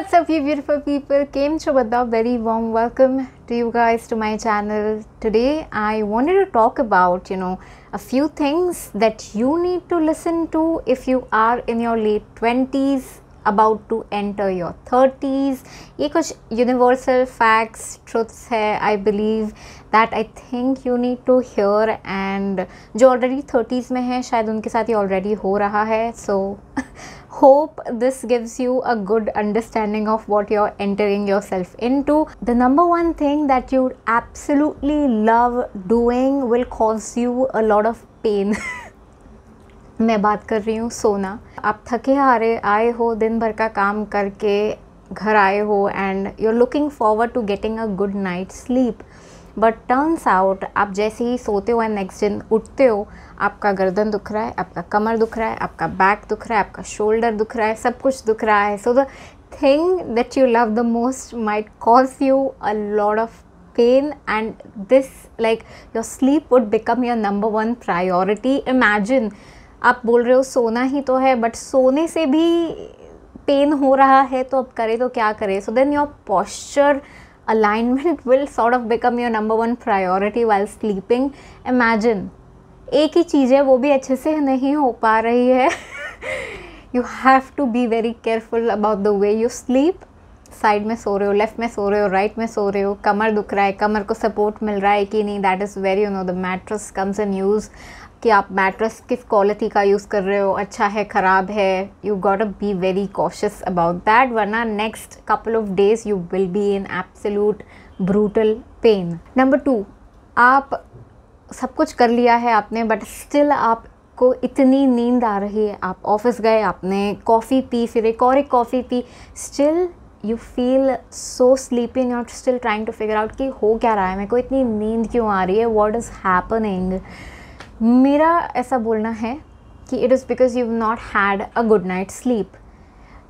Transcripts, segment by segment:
What's up, you beautiful people? Came Chobada, very warm welcome to you guys to my channel. Today I wanted to talk about a few things that you need to listen to if you are in your late 20s about to enter your 30s. ये कुछ universal facts, truths है, I believe that I think you need to hear, and जो already 30s में है शायद उनके साथ ये already हो रहा है. So hope this gives you a good understanding of what you're entering yourself into. The number one thing that you absolutely love doing will cause you a lot of pain. मैं बात कर रही हूँ सोना. आप थके हारे आए हो, दिन भर का काम करके घर आए हो, and you're looking forward to getting a good night's sleep. But turns out आप जैसे ही सोते हो एंड नेक्स्ट दिन उठते हो, आपका गर्दन दुख रहा है, आपका कमर दुख रहा है, आपका बैक दुख रहा है, आपका शोल्डर दुख रहा है, सब कुछ दुख रहा है. So the thing that you love the most might cause you a lot of pain, and this, like, your sleep would become your number one priority. Imagine आप बोल रहे हो सोना ही तो है, बट सोने से भी पेन हो रहा है, तो अब करे तो क्या करे. So then your posture alignment will sort of become your number one priority while sleeping. Imagine एक ही चीज़ है, वो भी अच्छे से नहीं हो पा रही है. You have to be very careful about the way you sleep. Side में सो रहे हो, लेफ्ट में सो रहे हो, राइट में सो रहे हो, कमर दुख रहा है, कमर को सपोर्ट मिल रहा है कि नहीं, that is very the mattress comes in use, कि आप मैट्रेस किस क्वालिटी का यूज़ कर रहे हो, अच्छा है, ख़राब है. You got to be very cautious about that, वरना next couple of days you will be in absolute brutal pain. Number 2, आप सब कुछ कर लिया है आपने, बट स्टिल आपको इतनी नींद आ रही है. आप ऑफिस गए, आपने कॉफ़ी पी, फिर एक और एक कॉफ़ी पी, still you feel so sleepy and you are still trying to figure out कि हो क्या रहा है, मेरे को इतनी नींद क्यों आ रही है, व्हाट इज़ हैपनिंग. मेरा ऐसा बोलना है कि it is because you not had a good night sleep.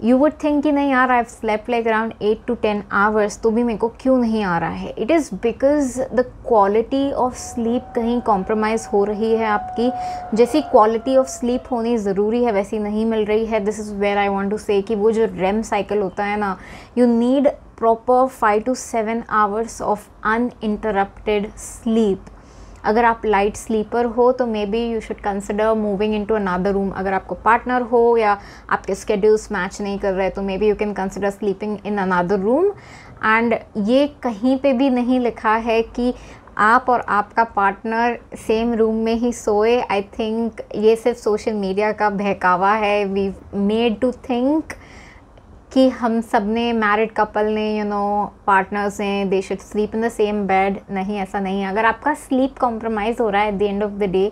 You would think कि नहीं यार, I have slept like around 8 to 10 hours, तो भी मेरे को क्यों नहीं आ रहा है. It is because the quality of sleep कहीं कॉम्प्रोमाइज़ हो रही है आपकी. जैसी क्वालिटी ऑफ स्लीप होनी ज़रूरी है वैसी नहीं मिल रही है. This is where I want to say कि वो जो रेम साइकिल होता है ना, you need proper 5 to 7 hours of uninterrupted sleep. अगर आप लाइट स्लीपर हो तो maybe you should consider moving into another room. अगर आपको पार्टनर हो या आपके स्केड्यूल्स मैच नहीं कर रहे तो maybe you can consider sleeping in another room. And ये कहीं पे भी नहीं लिखा है कि आप और आपका पार्टनर सेम रूम में ही सोए. आई थिंक ये सिर्फ सोशल मीडिया का बहकावा है. वी मेड टू थिंक कि हम सब ने, मैरिड कपल ने, पार्टनर्स हैं, they should sleep in the same bed. नहीं, ऐसा नहीं है. अगर आपका स्लीप कॉम्प्रोमाइज़ हो रहा है at the end of the day,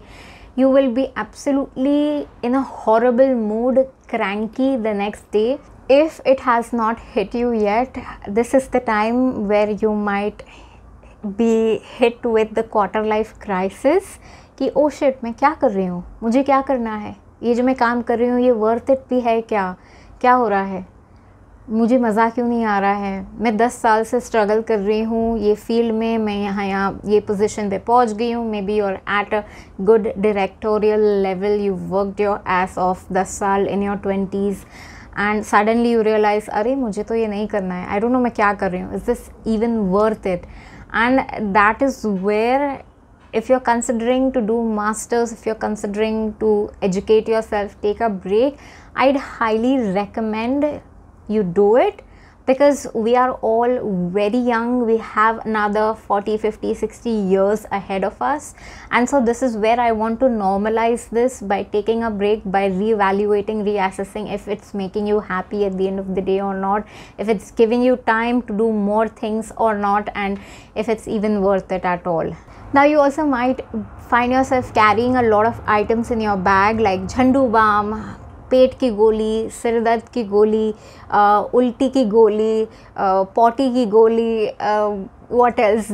you will be absolutely in a horrible mood, cranky the next day. If it has not hit you yet, this is the time where you might be hit with the quarter life crisis कि oh shit, मैं क्या कर रही हूँ, मुझे क्या करना है, ये जो मैं काम कर रही हूँ ये वर्थ इट भी है क्या, क्या हो रहा है, मुझे मज़ा क्यों नहीं आ रहा है. मैं 10 साल से स्ट्रगल कर रही हूँ ये फील्ड में, मैं यहाँ ये पोजीशन पे पहुँच गई हूँ. Maybe you are at a good directorial level, you worked your ass off 10 साल in your 20s, and suddenly you realise अरे मुझे तो ये नहीं करना है, आई डोंट नो मैं क्या कर रही हूँ, is this even worth it. And that is where, if you're considering to do masters, if you're considering to educate yourself, take a break, I'd highly recommend you do it, because we are all very young. We have another 40, 50, 60 years ahead of us, and so this is where I want to normalize this by taking a break, by reevaluating, reassessing if it's making you happy at the end of the day or not, if it's giving you time to do more things or not, and if it's even worth it at all. Now you also might find yourself carrying a lot of items in your bag like Zandu balm, पेट की गोली, सिर दर्द की गोली, उल्टी की गोली, पॉटी की गोली, what else,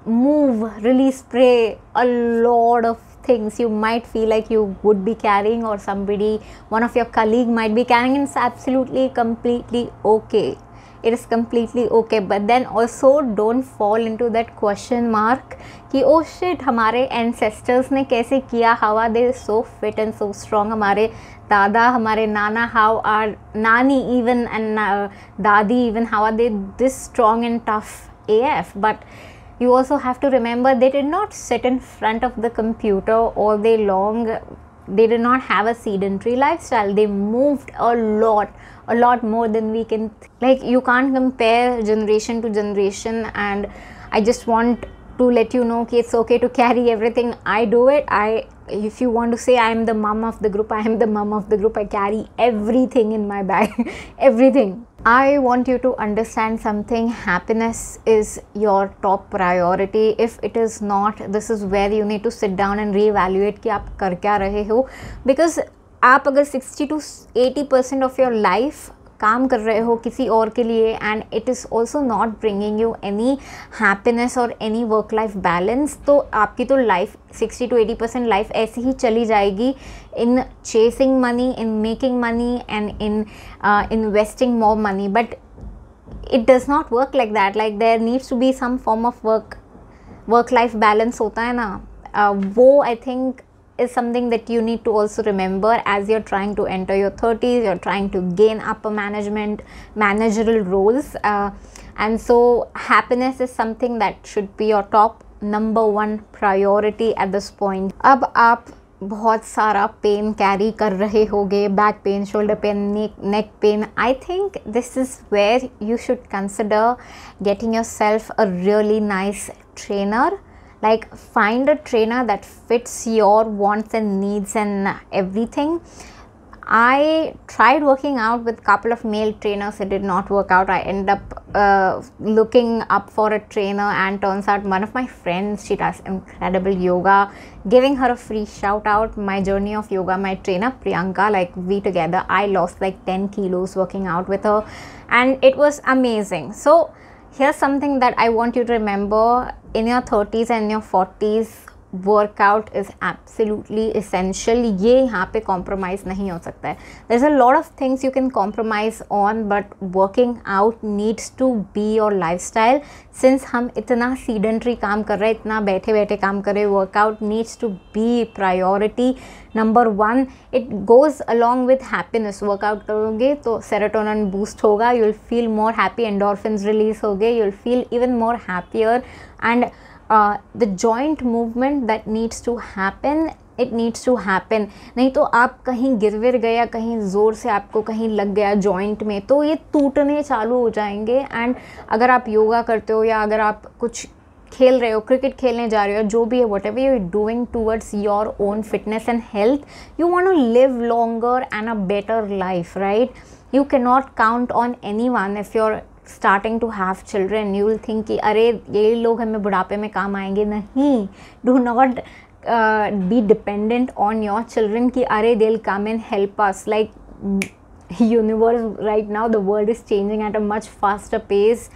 move, release spray, a lot of things you might feel like you would be carrying, or somebody, one of your colleague might be carrying, and it's absolutely completely okay. it is completely okay. But then also don't fall into that question mark कि oh shit, हमारे ancestors ने कैसे किया, how are they so fit and so strong, हमारे दादा, हमारे नाना, how are nani even and dadi even, how are they this strong and tough AF. But you also have to remember they did not sit in front of the computer all day long. They did not have a sedentary lifestyle. They moved a lot more than we can. Like, you can't compare generation to generation, and I just want to let you know that it's okay to carry everything. I do it. If you want to say I am the mom of the group, I am the mom of the group. I carry everything in my bag. Everything. I want you to understand something. Happiness is your top priority. If it is not, this is where you need to sit down and reevaluate कि आप कर क्या रहे हो. Because आप अगर 60 to 80% of your life काम कर रहे हो किसी और के लिए, and it is also not bringing you any happiness और एनी वर्क लाइफ बैलेंस, तो आपकी तो लाइफ 60 to 80% लाइफ ऐसे ही चली जाएगी in chasing money, in making money and in investing more money. But it does not work like that. Like there needs to be some form of work life balance होता है ना, वो I think is something that you need to also remember as you're trying to enter your 30s, you're trying to gain upper managerial roles, and so happiness is something that should be your top number one priority at this point. अब आप बहुत सारा pen carry कर रहे होगे, back pain, shoulder pain, neck pain. I think this is where you should consider getting yourself a really nice trainer. Like, find a trainer that fits your wants and needs and everything. I tried working out with a couple of male trainers. It did not work out. I ended up looking up for a trainer, and turns out one of my friends, she does incredible yoga. Giving her a free shout out, my journey of yoga, my trainer Priyanka, like we together, I lost like 10 kilos working out with her, and it was amazing. So here's something that I want you to remember. In your 30s and your 40s, workout is absolutely essential. ये यहाँ पे compromise नहीं हो सकता है. There's a lot of things you can compromise on, but working out needs to be your lifestyle. Since हम इतना sedentary काम कर रहे हैं, इतना बैठे बैठे काम कर रहे हैं, workout needs to be priority number one. It goes along with happiness. Workout करोगे तो serotonin boost होगा, you'll feel more happy, endorphins release होगे, you'll feel even more happier, and the joint movement that needs to happen, it needs to happen. नहीं तो आप कहीं गिर विर गया, कहीं ज़ोर से आपको कहीं लग गया जॉइंट में, तो ये टूटने चालू हो जाएंगे. एंड अगर आप योगा करते हो या अगर आप कुछ खेल रहे हो, क्रिकेट खेलने जा रहे हो, जो भी है, whatever you are doing towards your own fitness and health, you want to live longer and a better life, right? You can not count on anyone. If you are starting to have children, you will think कि अरे ये लोग हमें बुढ़ापे में काम आएंगे. नहीं, do not be dependent on your children कि अरे they'll come and help us. Like, universe right now, the world is changing at a much faster pace.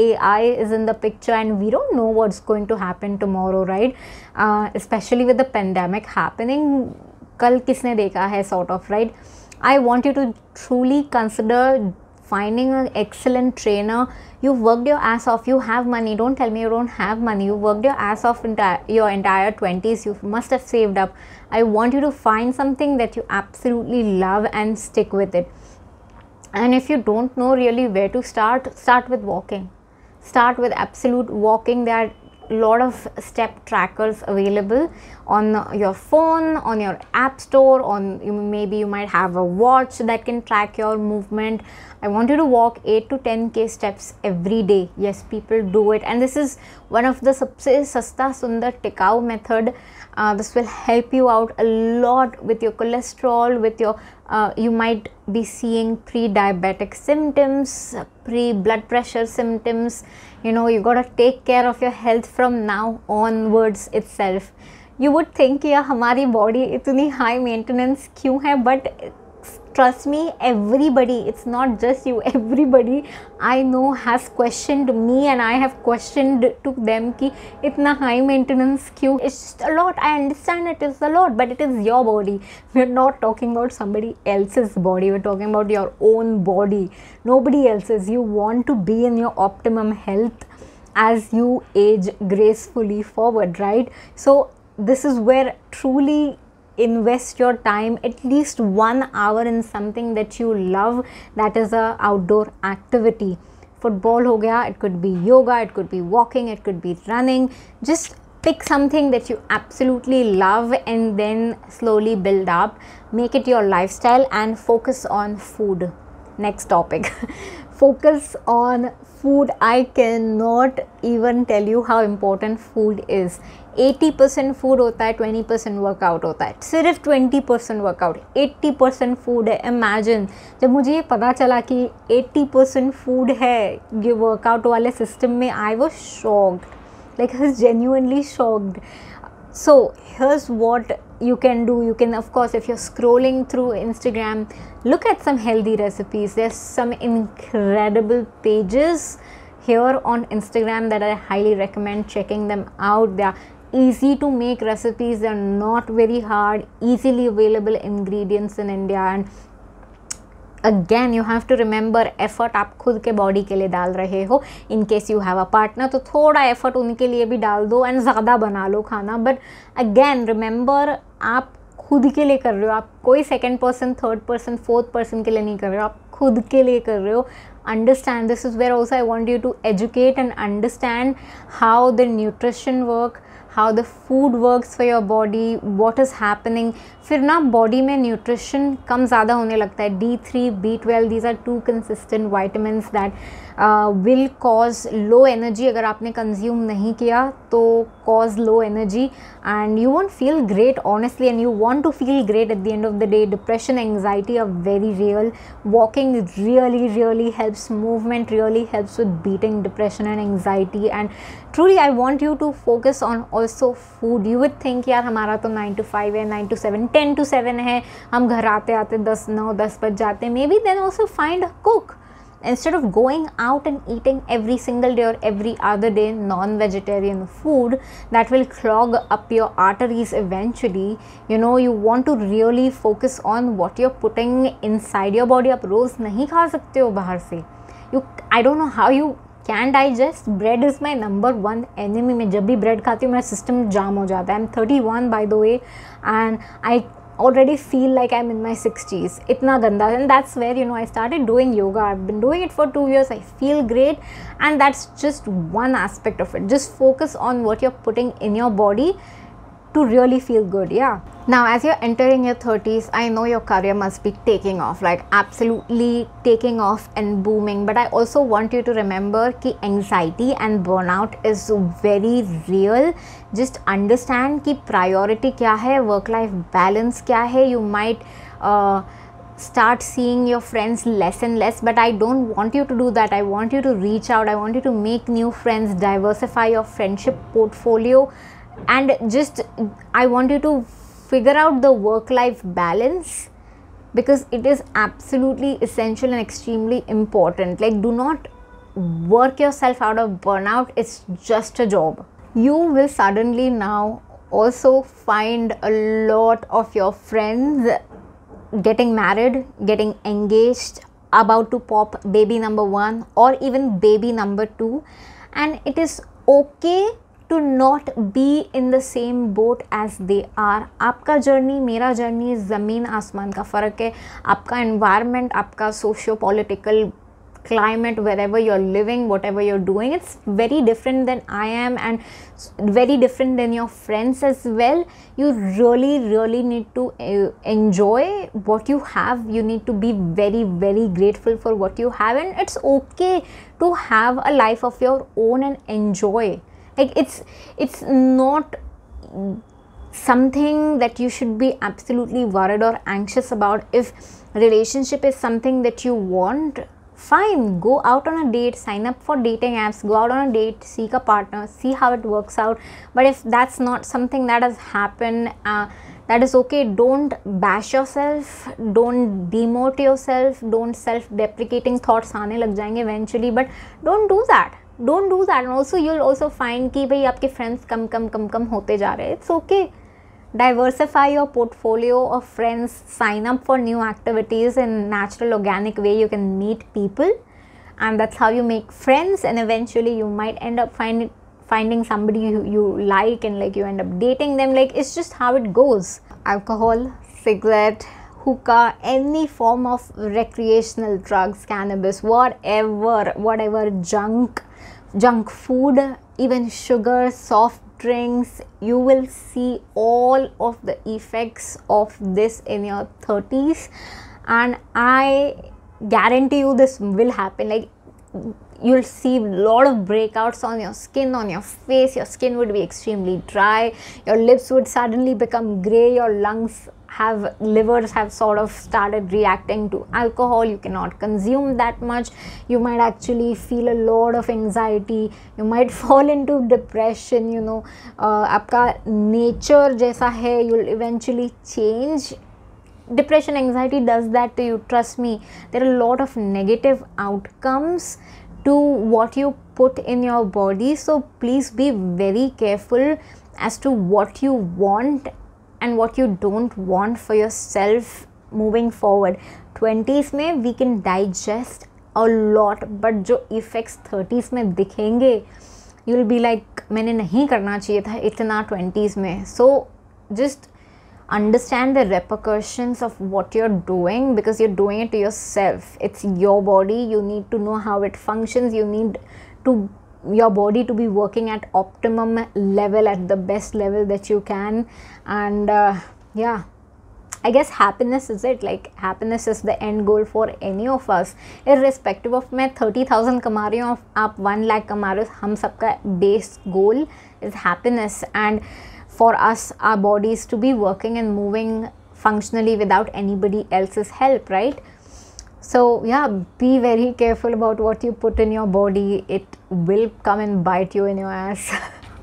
AI is in the picture, and we don't know what's going to happen tomorrow, right? Especially with the pandemic happening, कल किसने देखा है, sort of, right? I want you to truly consider finding an excellent trainer. You worked your ass off, you have money, don't tell me you don't have money. You worked your ass off your entire 20s, you must have saved up. I want you to find something that you absolutely love and stick with it. And if you don't know really where to start with walking. Start with absolute walking. There are lot of step trackers available on your phone, on your app store, maybe you might have a watch that can track your movement. I want you to walk 8 to 10k steps every day. Yes, people do it, and this is one of the sabse sasta sundar tikau method. This will help you out a lot with your cholesterol, with your you might be seeing pre-diabetic symptoms, pre-blood pressure symptoms. You know, you got to take care of your health from now onwards itself. You would think, yeah, हमारी body इतनी high maintenance क्यों है, but trust me, everybody, it's not just you, everybody I know has questioned me and I have questioned to them ki itna high maintenance kyun. It's just a lot. I understand it is a lot, but it is your body. We're not talking about somebody else's body, we're talking about your own body, nobody else's. You want to be in your optimum health as you age gracefully forward, right? So this is where truly invest your time, at least 1 hour in something that you love, that is a outdoor activity. Football ho gaya, it could be yoga, it could be walking, it could be running. Just pick something that you absolutely love and then slowly build up, make it your lifestyle, and focus on food. Next topic. Focus on food. I cannot even tell you how important food is. 80% food होता है, 20% workout होता है, सिर्फ 20% workout, 80% food है. Imagine जब मुझे ये पता चला कि 80% फूड है ये वर्कआउट वाले सिस्टम में, I was shocked, like I was genuinely shocked. So here's what you can do. You can, of course, if you're scrolling through Instagram, look at some healthy recipes. There's some incredible pages here on Instagram that I highly recommend checking them out. They are easy to make recipes, they are not very hard, easily available ingredients in India. And again, you have to remember, effort आप खुद के body के लिए डाल रहे हो. In case you have a partner तो थोड़ा एफर्ट उनके लिए भी डाल दो एंड ज़्यादा बना लो खाना. बट अगेन रिमेंबर, आप खुद के लिए कर रहे हो, आप कोई second person, third person, fourth person के लिए नहीं कर रहे हो, आप खुद के लिए कर रहे हो. Understand, this is where also I want you to educate and understand how the nutrition work, how the food works for your body, what is happening. फिर ना बॉडी में न्यूट्रिशन कम ज़्यादा होने लगता है. D3, B12, these are two consistent vitamins that will cause low energy. अगर आपने consume नहीं किया तो cause low energy and you won't feel great honestly, and you want to feel great at the end of the day. Depression, anxiety are very real. Walking really helps. Movement really helps with beating depression and anxiety. And truly I want you to focus on also food. You would think यार हमारा तो 9 to 5 है, 9 to 7, 10 to 7 है, हम घर आते आते 9-10 बज जाते. Maybe then also find a cook. Instead of going out and eating every single day or every other day non-vegetarian food that will clog up your arteries eventually, you know, you want to really focus on what you're putting inside your body. आप रोज़ नहीं खा सकते हो बाहर से. I don't know how you can digest. Bread is my number one enemy. मैं जब भी bread खाती हूँ मेरा system जाम हो जाता है. I'm 31 by the way and I already feel like I'm in my 60s. इतना गंदा. And that's where, you know, I started doing yoga. I've been doing it for 2 years. I feel great, and that's just one aspect of it. Just focus on what you're putting in your body to really feel good. Yeah. Now as you're entering your 30s, I know your career must be taking off, like absolutely taking off and booming. But I also want you to remember कि anxiety and burnout is very real. Just understand कि priority क्या है, work life balance क्या है. You might start seeing your friends less and less, but I don't want you to do that. I want you to reach out. I want you to make new friends, diversify your friendship portfolio, and just I want you to figure out the work-life balance, because it is absolutely essential and extremely important. Like, do not work yourself out of burnout. It's just a job. You will suddenly now also find a lot of your friends getting married, getting engaged, about to pop baby number 1 or even baby number 2, and it is okay to not be in the same boat as they are. आपका journey, मेरा journey, ज़मीन आसमान का फ़र्क है. आपका environment, आपका socio-political climate, wherever you're living, whatever you're doing, it's very different than I am, and very different than your friends as well. You really need to enjoy what you have. You need to be very grateful for what you have, and it's okay to have a life of your own and enjoy. Like, it's not something that you should be absolutely worried or anxious about. If relationship is something that you want, fine, go out on a date, sign up for dating apps, go out on a date, seek a partner, see how it works out. But if that's not something that has happened, that is okay. Don't bash yourself, don't demote yourself, don't self-deprecating thoughts आने लग जाएंगे eventually, but don't do that. And also you'll also find कि भाई आपके friends कम होते जा रहे हैं. It's okay. Diversify your portfolio of friends, sign up for new activities in natural organic way. You can meet people, and that's how you make friends, and eventually you might end up finding somebody you like, and like you end up dating them. Like, it's just how it goes. Alcohol, cigarette, hookah, any form of recreational drugs, cannabis, whatever junk food, even sugar, soft drinks, you will see all of the effects of this in your 30s, and I guarantee you this will happen. Like, you'll see a lot of breakouts on your skin, on your face. Your skin would be extremely dry, your lips would suddenly become gray, your livers have sort of started reacting to alcohol. You cannot consume that much. You might actually feel a lot of anxiety, you might fall into depression, आपका nature जैसा है, you'll eventually change. Depression, anxiety does that to you, trust me. There are a lot of negative outcomes to what you put in your body, so please be very careful as to what you want and what you don't want for yourself moving forward. 20s में we can digest a lot, but जो effects 30s में दिखेंगे, you'll be like मैंने नहीं करना चाहिए था इतना 20s में. So just understand the repercussions of what you're doing, because you're doing it to yourself. It's your body, you need to know how it functions. You need your body to be working at optimum level, at the best level that you can. And yeah, I guess happiness is it. Like, happiness is the end goal for any of us, irrespective of मैं 30,000 कमा रही हूँ, आप 1 lakh कमा रहे हो, हम सबका base goal is happiness, and for us, our bodies to be working and moving functionally without anybody else's help, right? So yeah, be very careful about what you put in your body. It will come and bite you in your ass.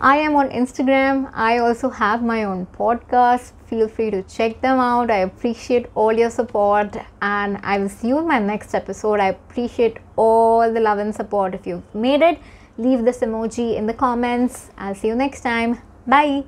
I am on Instagram. I also have my own podcast. Feel free to check them out. I appreciate all your support, and I will see you in my next episode. I appreciate all the love and support. If you've made it, leave this emoji in the comments. I'll see you next time. Bye.